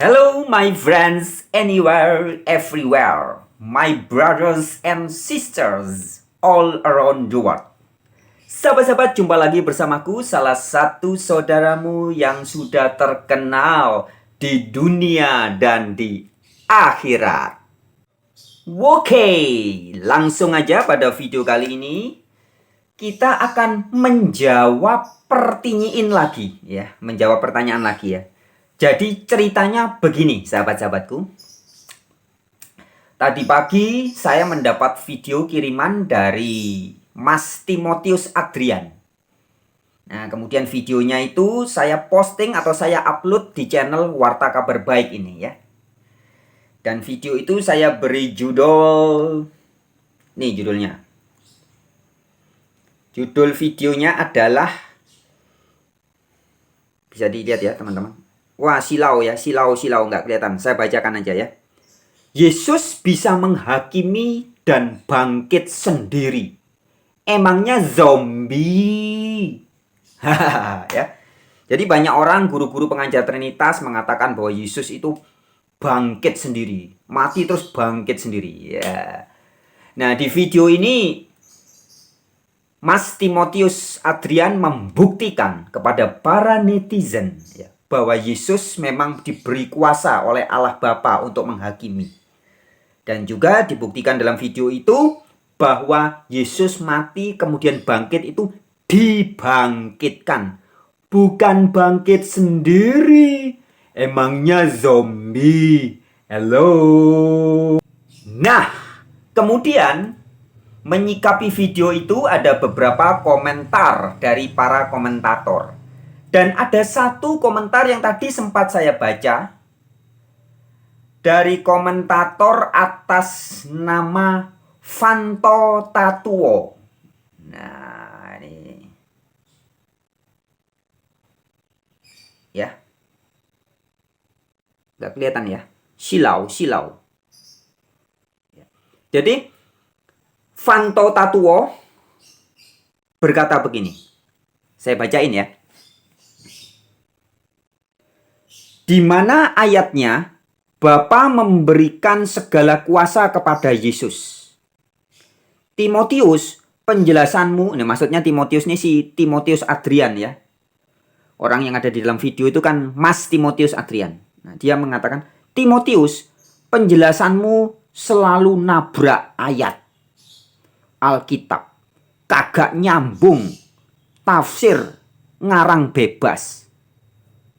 Hello, my friends, anywhere, everywhere, my brothers and sisters, all around the world. Sahabat-sahabat, jumpa lagi bersamaku, salah satu saudaramu yang sudah terkenal di dunia dan di akhirat. Oke, langsung aja pada video kali ini kita akan menjawab menjawab pertanyaan lagi ya. Jadi ceritanya begini sahabat-sahabatku. Tadi pagi saya mendapat video kiriman dari Mas Timotius Adrian. Nah, kemudian videonya itu saya posting atau saya upload di channel Warta Kabar Baik ini ya. Dan video itu saya beri judul, nih judulnya. Judul videonya adalah, bisa dilihat ya teman-teman. Wah, silau ya, silau nggak kelihatan. Saya bacakan aja ya. Yesus bisa menghakimi dan bangkit sendiri. Emangnya zombie? Ya. Jadi banyak orang, guru-guru pengajar Trinitas mengatakan bahwa Yesus itu bangkit sendiri, mati terus bangkit sendiri. Ya. Nah, di video ini Mas Timotius Adrian membuktikan kepada para netizen ya, bahwa Yesus memang diberi kuasa oleh Allah Bapa untuk menghakimi. Dan juga dibuktikan dalam video itu bahwa Yesus mati kemudian bangkit itu dibangkitkan. Bukan bangkit sendiri. Emangnya zombie? Hello. Nah, kemudian menyikapi video itu ada beberapa komentar dari para komentator. Dan ada satu komentar yang tadi sempat saya baca dari komentator atas nama Fanto Tatuo. Nah, ini ya. Nggak kelihatan ya. Silau. Jadi Fanto Tatuo berkata begini. Saya bacain ya. Di mana ayatnya Bapa memberikan segala kuasa kepada Yesus. Timotius, penjelasanmu, ini maksudnya Timotius ini si Timotius Adrian ya. Orang yang ada di dalam video itu kan Mas Timotius Adrian. Nah, dia mengatakan, Timotius, penjelasanmu selalu nabrak ayat Alkitab. Kagak nyambung. Tafsir ngarang bebas.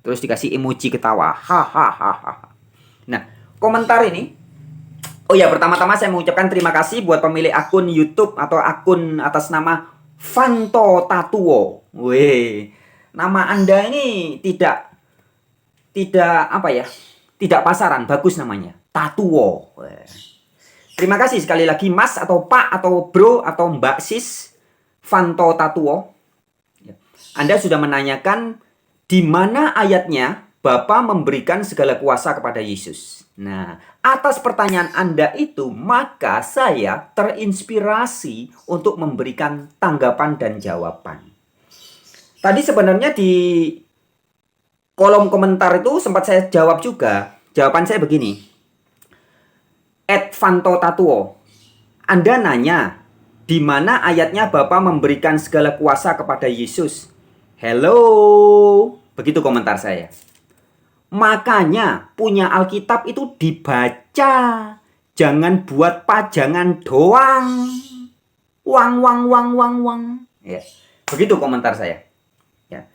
Terus dikasih emoji ketawa. Hahaha. Nah, komentar ini. Oh ya, pertama-tama saya mengucapkan terima kasih buat pemilik akun YouTube atau akun atas nama Fanto Tatuo. Weh, nama Anda ini tidak apa ya? Tidak pasaran, bagus namanya. Tatuo. Weh. Terima kasih sekali lagi Mas atau Pak atau Bro atau Mbak Sis Fanto Tatuo. Anda sudah menanyakan di mana ayatnya Bapa memberikan segala kuasa kepada Yesus. Nah, atas pertanyaan Anda itu, maka saya terinspirasi untuk memberikan tanggapan dan jawaban. Tadi sebenarnya di kolom komentar itu sempat saya jawab juga. Jawaban saya begini. Fanto Tatuo, Anda nanya, di mana ayatnya Bapa memberikan segala kuasa kepada Yesus? Hello. Begitu komentar saya. Makanya punya Alkitab itu dibaca. Jangan buat pajangan doang. Wang. Ya. Begitu komentar saya. Ya.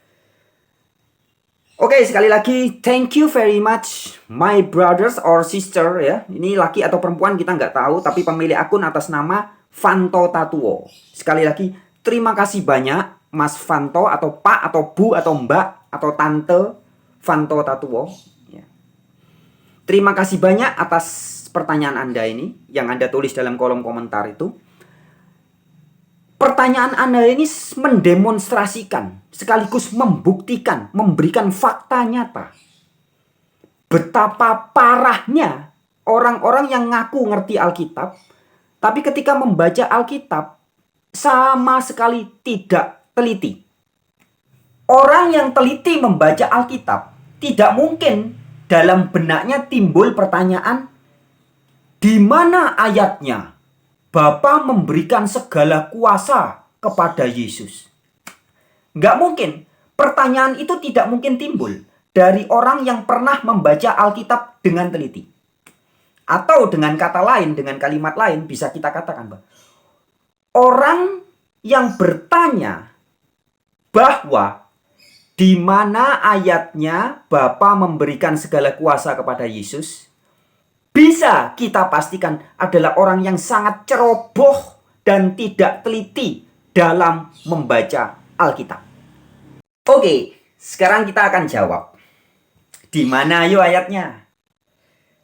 Oke, sekali lagi thank you very much my brothers or sister ya. Ini laki atau perempuan kita nggak tahu, tapi pemilik akun atas nama Fanto Tatuo. Sekali lagi terima kasih banyak Mas Fanto atau Pak atau Bu atau Mbak atau Tante Fanto Tatuo. Ya. Terima kasih banyak atas pertanyaan Anda ini yang Anda tulis dalam kolom komentar itu. Pertanyaan Anda ini mendemonstrasikan sekaligus membuktikan, memberikan fakta nyata betapa parahnya orang-orang yang ngaku ngerti Alkitab, tapi ketika membaca Alkitab sama sekali tidak teliti. Orang yang teliti membaca Alkitab tidak mungkin dalam benaknya timbul pertanyaan, di mana ayatnya Bapa memberikan segala kuasa kepada Yesus? Nggak mungkin. Pertanyaan itu tidak mungkin timbul dari orang yang pernah membaca Alkitab dengan teliti. Atau dengan kata lain, dengan kalimat lain bisa kita katakan bahwa orang yang bertanya bahwa di mana ayatnya Bapa memberikan segala kuasa kepada Yesus, bisa kita pastikan adalah orang yang sangat ceroboh dan tidak teliti dalam membaca Alkitab. Oke, sekarang kita akan jawab. Di mana ayo ayatnya?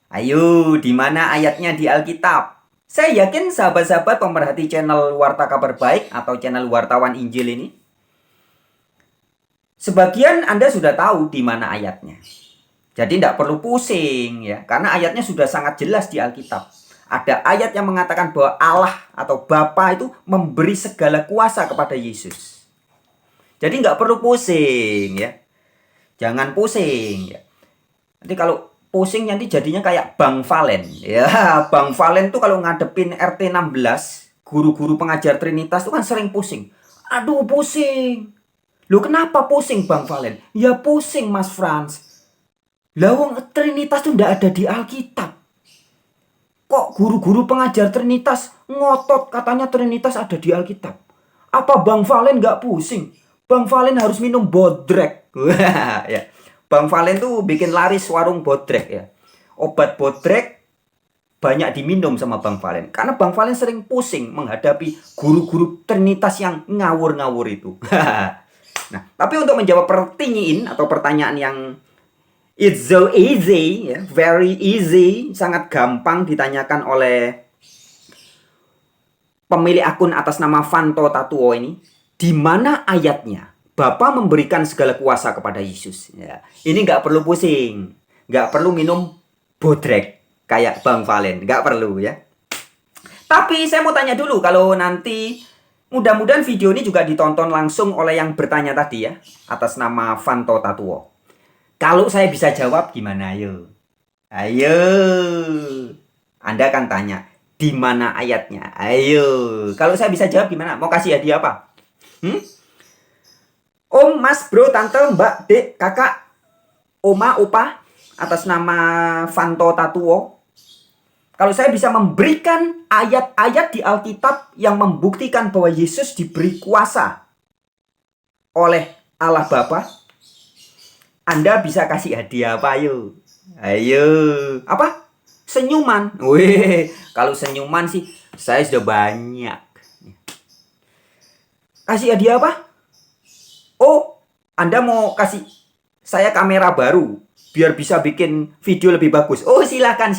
Ayo, di mana ayatnya di Alkitab? Saya yakin sahabat-sahabat pemerhati channel Warta Kabar Baik atau channel Wartawan Injil ini, sebagian Anda sudah tahu di mana ayatnya. Jadi tidak perlu pusing ya, karena ayatnya sudah sangat jelas di Alkitab. Ada ayat yang mengatakan bahwa Allah atau Bapa itu memberi segala kuasa kepada Yesus. Jadi nggak perlu pusing ya. Jangan pusing ya. Nanti kalau pusing nanti jadinya kayak Bang Valen. Ya, Bang Valen tuh kalau ngadepin RT 16, guru-guru pengajar Trinitas tuh kan sering pusing. Aduh pusing. Loh kenapa pusing Bang Valen? Ya pusing Mas Frans. Lah wong Trinitas tuh nggak ada di Alkitab. Kok guru-guru pengajar Trinitas ngotot katanya Trinitas ada di Alkitab? Apa Bang Valen nggak pusing? Bang Valen harus minum bodrek. Ya. Bang Valen tuh bikin laris warung bodrek ya. Obat bodrek banyak diminum sama Bang Valen. Karena Bang Valen sering pusing menghadapi guru-guru Trinitas yang ngawur-ngawur itu. Nah, tapi untuk menjawab pertanyaan yang it's so easy, ya, very easy, sangat gampang ditanyakan oleh pemilik akun atas nama Fanto Tatuo ini. Di mana ayatnya Bapa memberikan segala kuasa kepada Yesus? Ya, ini nggak perlu pusing, nggak perlu minum bodrek kayak Bang Valen, nggak perlu ya. Tapi saya mau tanya dulu, kalau nanti mudah-mudahan video ini juga ditonton langsung oleh yang bertanya tadi ya, atas nama Fanto Tatuo. Kalau saya bisa jawab gimana? Ayo. Ayo. Anda kan tanya, di mana ayatnya? Ayo. Kalau saya bisa jawab gimana? Mau kasih hadiah apa? Om, Mas, Bro, Tante, Mbak, Dek, Kakak, Oma, Opa, atas nama Fanto Tatuo. Kalau saya bisa memberikan ayat-ayat di Alkitab yang membuktikan bahwa Yesus diberi kuasa oleh Allah Bapa, Anda bisa kasih hadiah apa? Ayo. Ayo. Apa? Senyuman. Wih, kalau senyuman sih saya sudah banyak. Kasih hadiah apa? Oh, Anda mau kasih saya kamera baru biar bisa bikin video lebih bagus. Oh, silakan.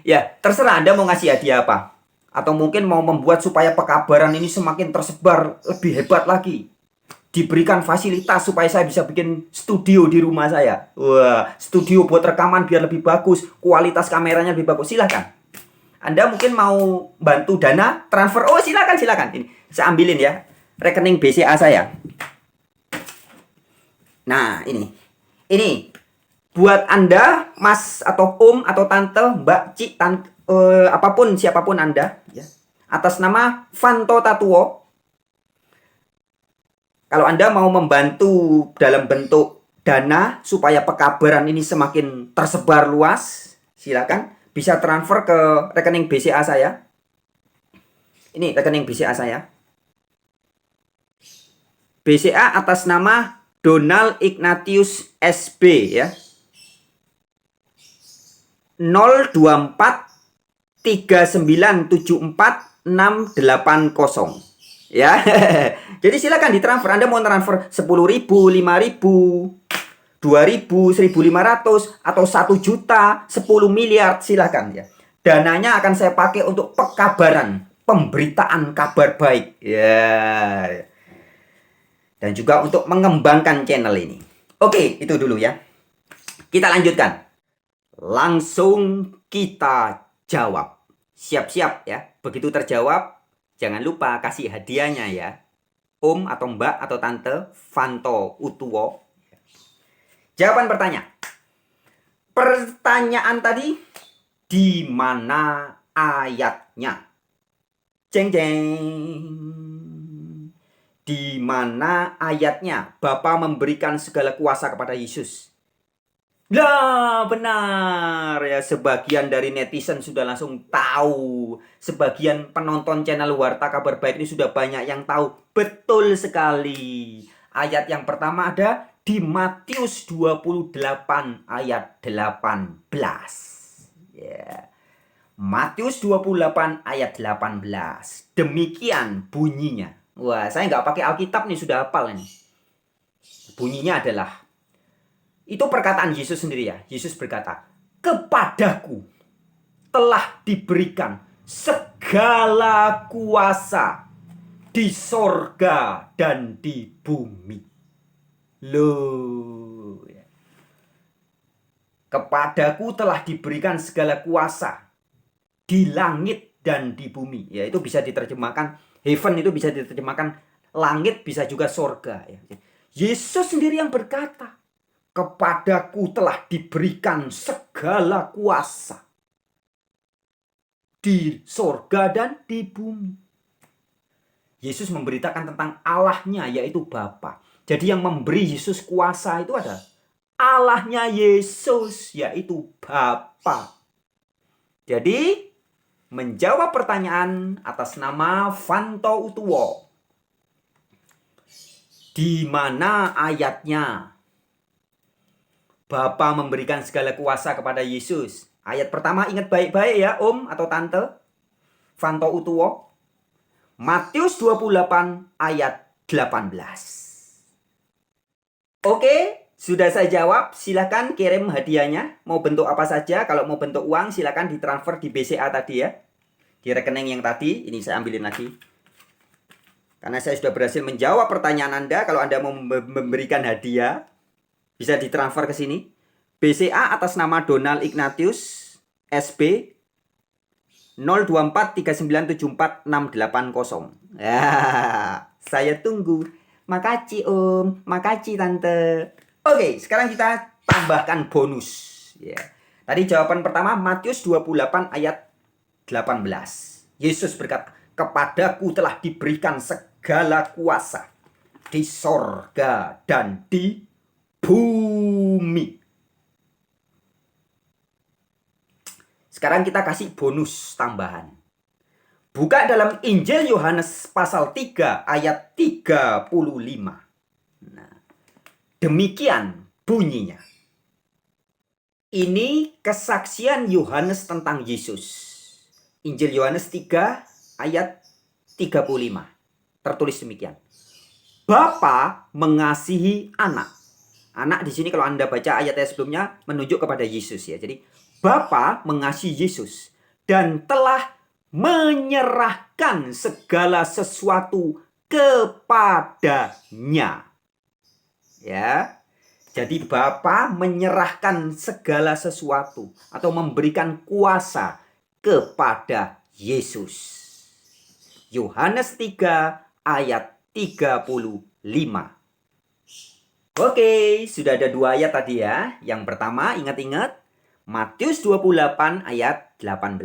Ya, terserah Anda mau ngasih hadiah apa. Atau mungkin mau membuat supaya pekabaran ini semakin tersebar lebih hebat lagi. Diberikan fasilitas supaya saya bisa bikin studio di rumah saya. Wah, studio buat rekaman biar lebih bagus, kualitas kameranya lebih bagus. Silakan. Anda mungkin mau bantu dana transfer. Oh, silakan. Ini saya ambilin ya rekening BCA saya. Nah, ini buat Anda, Mas atau Om atau Tante, Mbak, Cik, apapun siapapun Anda ya. Atas nama Fanto Tatuo. Kalau Anda mau membantu dalam bentuk dana supaya pekabaran ini semakin tersebar luas, silakan bisa transfer ke rekening BCA saya. Ini rekening BCA saya. BCA atas nama Donald Ignatius SB ya. 024 3974 680 ya. Jadi silakan ditransfer. Anda mau transfer 10.000, 5.000, 2.000, 1.500 atau 1 juta, 10 miliar silakan ya. Dananya akan saya pakai untuk pekabaran, pemberitaan kabar baik ya. Dan juga untuk mengembangkan channel ini. Oke, itu dulu ya. Kita lanjutkan. Langsung kita jawab. Siap-siap ya. Begitu terjawab, jangan lupa kasih hadiahnya ya. Om atau Mbak atau Tante Fanto Utuo. Jawaban pertanyaan tadi, di mana ayatnya? Jeng jeng. Di mana ayatnya Bapa memberikan segala kuasa kepada Yesus? Lah, benar ya, sebagian dari netizen sudah langsung tahu. Sebagian penonton channel Warta Kabar Baik ini sudah banyak yang tahu. Betul sekali. Ayat yang pertama ada di Matius 28 ayat 18. Ya. Matius 28 ayat 18. Demikian bunyinya. Wah, saya nggak pakai Alkitab nih, sudah hafal nih. Bunyinya adalah, itu perkataan Yesus sendiri ya. Yesus berkata, kepadaku telah diberikan segala kuasa di sorga dan di bumi. Loh. Kepadaku telah diberikan segala kuasa di langit dan di bumi. Ya, itu bisa diterjemahkan, heaven itu bisa diterjemahkan langit, bisa juga sorga. Yesus sendiri yang berkata, kepadaku telah diberikan segala kuasa di sorga dan di bumi. Yesus memberitakan tentang Allahnya, yaitu Bapa. Jadi yang memberi Yesus kuasa itu adalah Allahnya Yesus, yaitu Bapa. Jadi menjawab pertanyaan atas nama Fanto Utuwo, di mana ayatnya Bapa memberikan segala kuasa kepada Yesus? Ayat pertama ingat baik-baik ya, Om atau Tante Fanto Utuwo. Matius 28 ayat 18. Oke, sudah saya jawab. Silakan kirim hadiahnya. Mau bentuk apa saja. Kalau mau bentuk uang, silakan ditransfer di BCA tadi ya. Di rekening yang tadi, ini saya ambilin lagi. Karena saya sudah berhasil menjawab pertanyaan Anda. Kalau Anda mau memberikan hadiah, bisa ditransfer ke sini. BCA atas nama Donald Ignatius SB 024397460. Ya, saya tunggu. Makasih Om, makasih Tante. Oke, sekarang kita tambahkan bonus. Ya. Tadi jawaban pertama Matius 28 ayat 18. Yesus berkata, kepadaku telah diberikan segala kuasa di sorga dan di bumi. Sekarang kita kasih bonus tambahan. Buka dalam Injil Yohanes pasal 3 ayat 35. Nah, demikian bunyinya. Ini kesaksian Yohanes tentang Yesus. Injil Yohanes 3 ayat 35. Tertulis demikian. Bapa mengasihi anak. Anak di sini kalau Anda baca ayat-ayat sebelumnya menunjuk kepada Yesus ya. Jadi Bapa mengasihi Yesus dan telah menyerahkan segala sesuatu kepadanya. Ya. Jadi Bapa menyerahkan segala sesuatu atau memberikan kuasa kepada Yesus. Yohanes 3 ayat 35. Oke, sudah ada 2 ayat tadi ya. Yang pertama ingat-ingat Matius 28 ayat 18.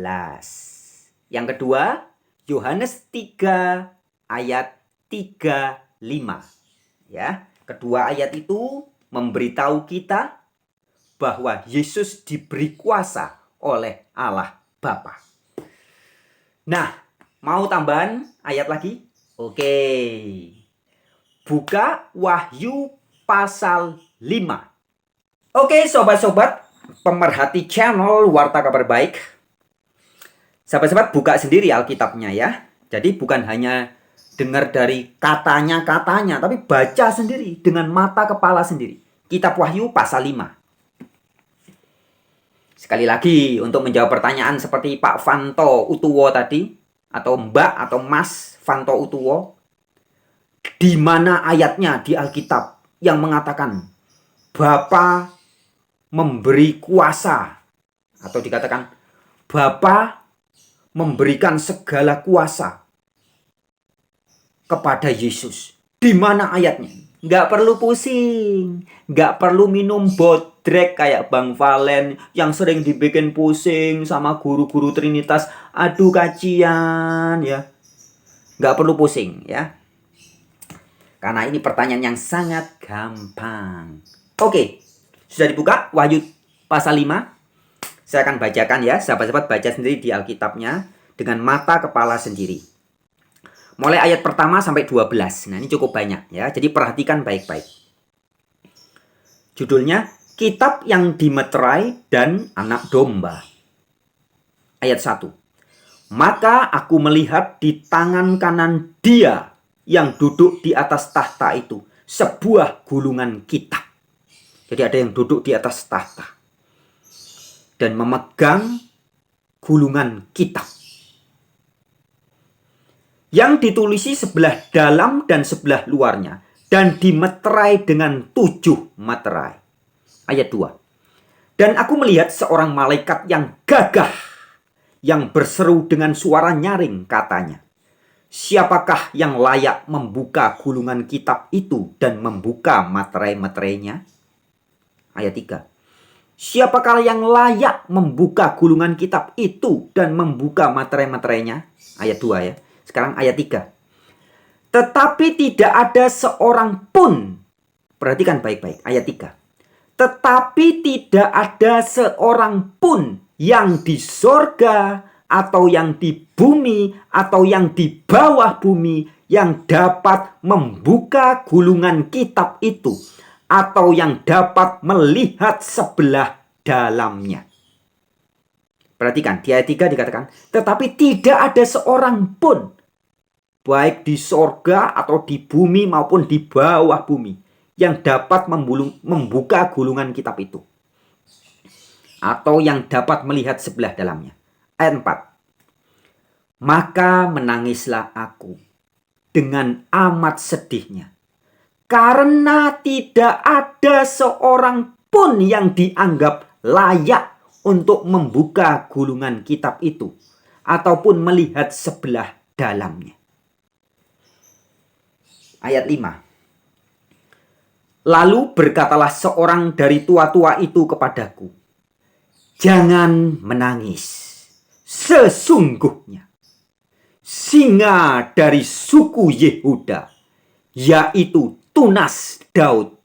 Yang kedua, Yohanes 3 ayat 35. Ya, kedua ayat itu memberitahu kita bahwa Yesus diberi kuasa oleh Allah Bapa. Nah, mau tambahan ayat lagi? Oke. Buka Wahyu pasal 5. Oke, sobat-sobat pemerhati channel Warta Kabar Baik. Sahabat-sahabat buka sendiri Alkitabnya ya. Jadi bukan hanya dengar dari katanya-katanya, tapi baca sendiri dengan mata kepala sendiri. Kitab Wahyu pasal 5. Sekali lagi untuk menjawab pertanyaan seperti Pak Fanto Utuwo tadi, atau Mbak atau Mas Fanto Utuwo, di mana ayatnya di Alkitab yang mengatakan Bapa memberi kuasa, atau dikatakan Bapa memberikan segala kuasa kepada Yesus? Di mana ayatnya? Nggak perlu pusing. Nggak perlu minum bodrek kayak Bang Valen yang sering dibikin pusing sama guru-guru Trinitas. Aduh kacian ya. Nggak perlu pusing ya. Karena ini pertanyaan yang sangat gampang. Oke, sudah dibuka Wahyu pasal 5. Saya akan bacakan ya, sahabat-sahabat baca sendiri di Alkitabnya dengan mata kepala sendiri. Mulai ayat pertama sampai 12. Nah, ini cukup banyak ya, jadi perhatikan baik-baik. Judulnya, Kitab yang Dimeterai dan Anak Domba. Ayat 1. Maka aku melihat di tangan kanan Dia yang duduk di atas tahta itu sebuah gulungan kitab. Jadi ada yang duduk di atas tahta dan memegang gulungan kitab yang ditulisi sebelah dalam dan sebelah luarnya dan dimeterai dengan 7 materai. Ayat 2. Dan aku melihat seorang malaikat yang gagah yang berseru dengan suara nyaring, katanya, siapakah yang layak membuka gulungan kitab itu dan membuka materai-materainya? Ayat 3. Siapakah yang layak membuka gulungan kitab itu dan membuka materai-materainya? Ayat 2 ya. Sekarang ayat 3. Tetapi tidak ada seorang pun. Perhatikan baik-baik. Ayat 3. Tetapi tidak ada seorang pun yang di sorga atau yang di bumi atau yang di bawah bumi yang dapat membuka gulungan kitab itu atau yang dapat melihat sebelah dalamnya. Perhatikan, di ayat 3 dikatakan, tetapi tidak ada seorang pun, baik di sorga atau di bumi maupun di bawah bumi, yang dapat membuka gulungan kitab itu. Atau yang dapat melihat sebelah dalamnya. Ayat 4. Maka menangislah aku dengan amat sedihnya. Karena tidak ada seorang pun yang dianggap layak untuk membuka gulungan kitab itu ataupun melihat sebelah dalamnya. Ayat 5. Lalu berkatalah seorang dari tua-tua itu kepadaku, jangan menangis. Sesungguhnya singa dari suku Yehuda, yaitu Tunas Daud,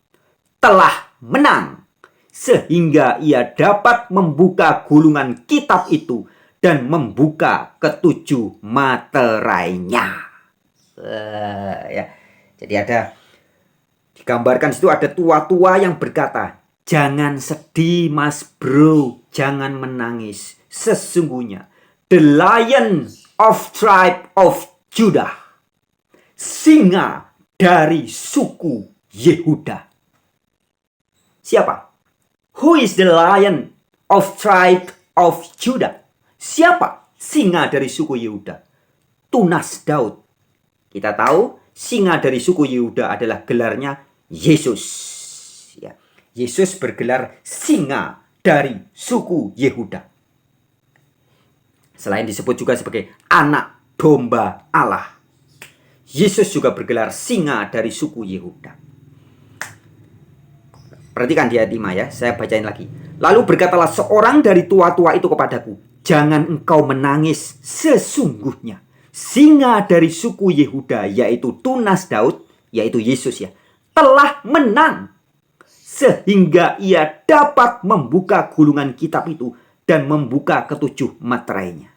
telah menang sehingga ia dapat membuka gulungan kitab itu dan membuka ke-7 materainya. Ya. Jadi ada digambarkan situ ada tua-tua yang berkata, jangan sedih mas bro, jangan menangis. Sesungguhnya the Lion of Tribe of Judah, singa dari suku Yehuda. Siapa? Who is the Lion of Tribe of Judah? Siapa singa dari suku Yehuda? Tunas Daud. Kita tahu singa dari suku Yehuda adalah gelarnya Yesus. Ya. Yesus bergelar singa dari suku Yehuda. Selain disebut juga sebagai anak domba Allah, Yesus juga bergelar singa dari suku Yehuda. Perhatikan di ayat 5 ya, saya bacain lagi. Lalu berkatalah seorang dari tua-tua itu kepadaku, jangan engkau menangis, sesungguhnya singa dari suku Yehuda, yaitu Tunas Daud, yaitu Yesus ya, telah menang sehingga ia dapat membuka gulungan kitab itu dan membuka ke-7 materainya.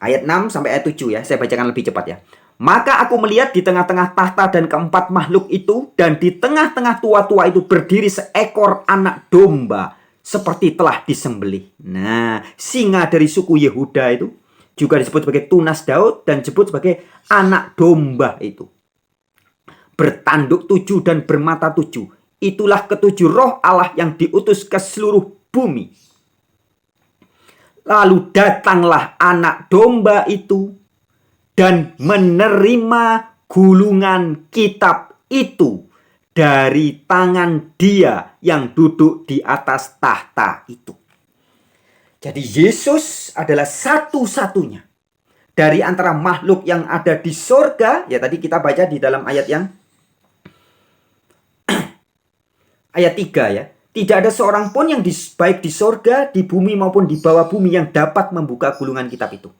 Ayat 6 sampai ayat 7 ya, saya bacakan lebih cepat ya. Maka aku melihat di tengah-tengah tahta dan keempat makhluk itu, dan di tengah-tengah tua-tua itu berdiri seekor anak domba seperti telah disembelih. Nah, singa dari suku Yehuda itu juga disebut sebagai Tunas Daud dan disebut sebagai anak domba itu. Bertanduk 7 dan bermata 7. Itulah ke-7 roh Allah yang diutus ke seluruh bumi. Lalu datanglah anak domba itu dan menerima gulungan kitab itu dari tangan Dia yang duduk di atas tahta itu. Jadi Yesus adalah satu-satunya dari antara makhluk yang ada di sorga, ya tadi kita baca di dalam ayat yang ayat 3 ya. Tidak ada seorang pun yang baik di sorga, di bumi maupun di bawah bumi yang dapat membuka gulungan kitab itu.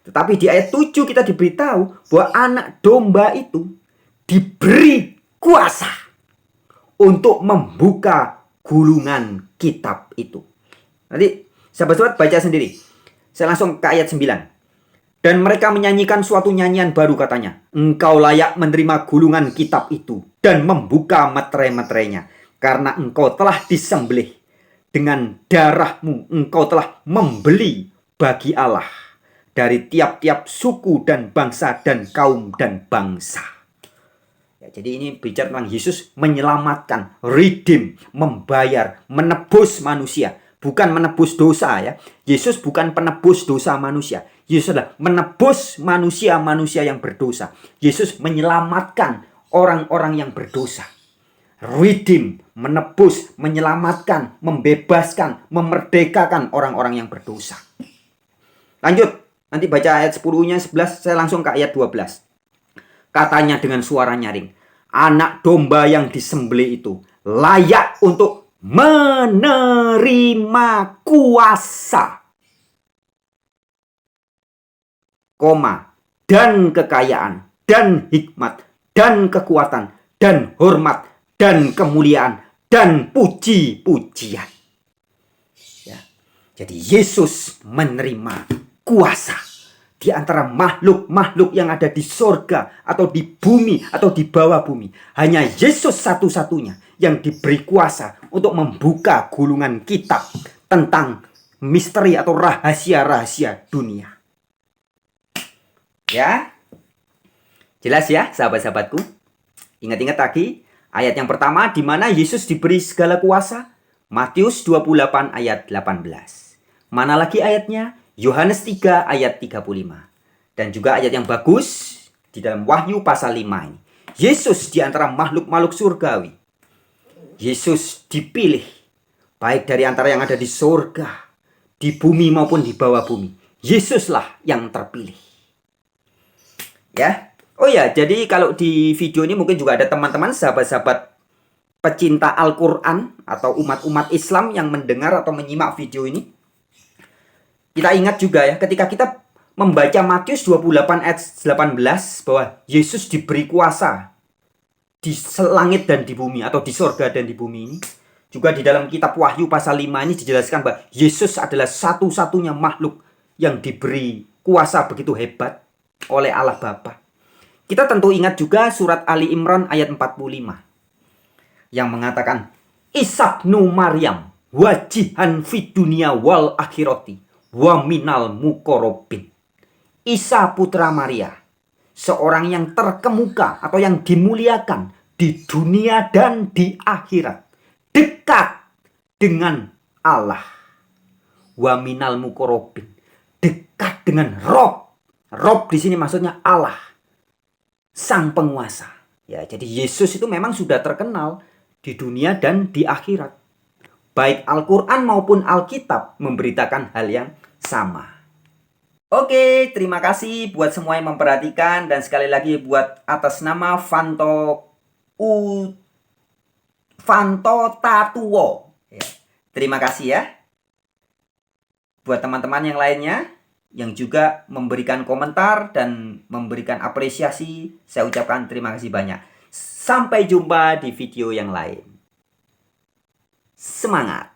Tetapi di ayat 7 kita diberitahu bahwa anak domba itu diberi kuasa untuk membuka gulungan kitab itu. Nanti sahabat-sahabat baca sendiri. Saya langsung ke ayat 9. Dan mereka menyanyikan suatu nyanyian baru katanya. Engkau layak menerima gulungan kitab itu dan membuka meterai-meterainya. Karena engkau telah disembelih. Dengan darahmu engkau telah membeli bagi Allah. Dari tiap-tiap suku dan bangsa dan kaum dan bangsa. Ya, jadi ini bicara tentang Yesus menyelamatkan, redeem, membayar, menebus manusia. Bukan menebus dosa ya. Yesus bukan penebus dosa manusia. Yesus adalah menebus manusia-manusia yang berdosa. Yesus menyelamatkan orang-orang yang berdosa. Redeem, menebus, menyelamatkan, membebaskan, memerdekakan orang-orang yang berdosa. Lanjut, nanti baca ayat 10-nya 11, saya langsung ke ayat 12. Katanya dengan suara nyaring, anak domba yang disembelih itu layak untuk menerima kuasa, dan kekayaan, dan hikmat, dan kekuatan, dan hormat, dan kemuliaan, dan puji-pujian. Ya. Jadi Yesus menerima kuasa di antara makhluk-makhluk yang ada di sorga, atau di bumi, atau di bawah bumi. Hanya Yesus satu-satunya yang diberi kuasa untuk membuka gulungan kitab tentang misteri atau rahasia-rahasia dunia. Ya, jelas ya sahabat-sahabatku. Ingat-ingat lagi ayat yang pertama di mana Yesus diberi segala kuasa. Matius 28 ayat 18. Mana lagi ayatnya? Yohanes 3 ayat 35. Dan juga ayat yang bagus di dalam Wahyu pasal 5 ini. Yesus di antara makhluk-makhluk surgawi. Yesus dipilih baik dari antara yang ada di surga, di bumi maupun di bawah bumi. Yesuslah yang terpilih. Ya. Oh ya, jadi kalau di video ini mungkin juga ada teman-teman sahabat-sahabat pecinta Al-Quran atau umat-umat Islam yang mendengar atau menyimak video ini. Kita ingat juga ya, ketika kita membaca Matius 28 ayat 18 bahwa Yesus diberi kuasa di langit dan di bumi, atau di sorga dan di bumi ini. Juga di dalam kitab Wahyu pasal 5 ini dijelaskan bahwa Yesus adalah satu-satunya makhluk yang diberi kuasa begitu hebat oleh Allah Bapa. Kita tentu ingat juga surat Ali Imran ayat 45 yang mengatakan Isabnu Maryam wajihan fid dunya wal akhirati wa minal mukorobin. Isa putra Maria, seorang yang terkemuka atau yang dimuliakan di dunia dan di akhirat, dekat dengan Allah. Wa minal mukorobin, dekat dengan Rob. Rob di sini maksudnya Allah, sang penguasa. Ya, jadi Yesus itu memang sudah terkenal di dunia dan di akhirat. Baik Al-Quran maupun Alkitab memberitakan hal yang sama. Oke, terima kasih buat semua yang memperhatikan. Dan sekali lagi buat atas nama Fanto Tatuo. Ya, terima kasih ya. Buat teman-teman yang lainnya yang juga memberikan komentar dan memberikan apresiasi, saya ucapkan terima kasih banyak. Sampai jumpa di video yang lain. Semangat!